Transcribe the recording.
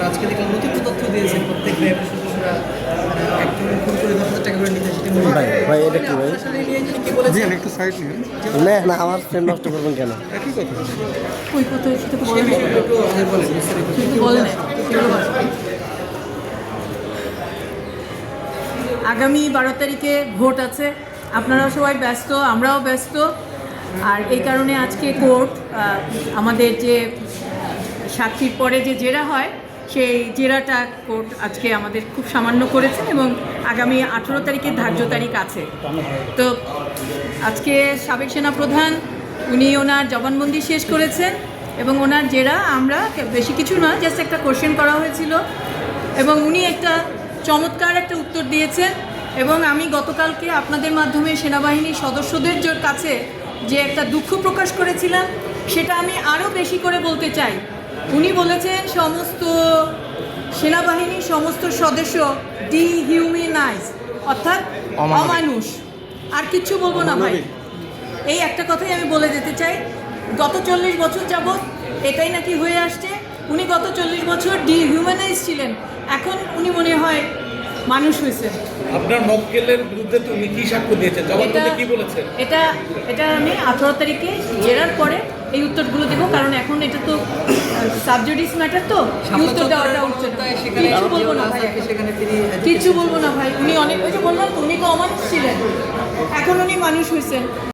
আজকে দেখলাম নতুন তথ্য দিয়েছেন প্রত্যেক র্যাবের সদস্যরা একজন খুন করে 10,000 টাকা করে নিতে সেটা ভাই এটা কি ভাই? কি বলেছেন একটু সাইড নিন। না আমার ফ্রেন্ড নষ্ট করবেন কেন? একই কথা। ওই কথা সেটা তো বলেন একটু বলেন বিস্তারিত কিন্তু বলেন আগামী 12 তারিখে ভোট আছে, আপনারাও সবাই ব্যস্ত, আমরাও ব্যস্ত। আর এই কারণে আজকে কোর্ট আমাদের যে সাক্ষীর পরে যে জেরা হয় সেই জেরাটা কোর্ট আজকে আমাদের খুব সামান্য করেছেন এবং আগামী 18 তারিখে ধার্য তারিখ আছে। তো আজকে সাবেক সেনাপ্রধান উনি ওনার জবানবন্দি শেষ করেছেন এবং ওনার জেরা আমরা বেশি কিছু না, জাস্ট একটা কোশ্চেন করা হয়েছিল এবং উনি একটা চমৎকার একটা উত্তর দিয়েছেন। এবং আমি গতকালকে আপনাদের মাধ্যমে সেনাবাহিনীর সদস্যদের কাছে যে একটা দুঃখ প্রকাশ করেছিলাম সেটা আমি আরও বেশি করে বলতে চাই। উনি বলেছেন সমস্ত সেনাবাহিনীর সমস্ত সদস্য ডিহিউম্যানাইজ, অর্থাৎ অমানুষ। আর কিচ্ছু বলবো না ভাই, এই একটা কথাই আমি বলে যেতে চাই। গত 40 বছর যাবৎ এটাই নাকি হয়ে আসছে। উনি গত 40 বছর ডিহিউম্যানাইজ ছিলেন, এখন উনি মনে হয় মানুষ হয়েছে। আপনার মক্কেলের বিরুদ্ধে তুমি কি সাক্ষ্য দিয়েছেন, জবানবন্দি কি বলেছেন? এটা আমি 18 তারিখে জেরার পরে এই উত্তরগুলো দেবো, কারণ এখন এটা তো সাবজুডিস ম্যাটার, তো উত্তর দেওয়াটা উঠছে না। কিছু বলবো না ভাই, কিছু বলবো না ভাই। উনি অনেক, ওই যে বললাম উনি তো অমানুষ ছিলেন, এখন উনি মানুষ হয়েছেন।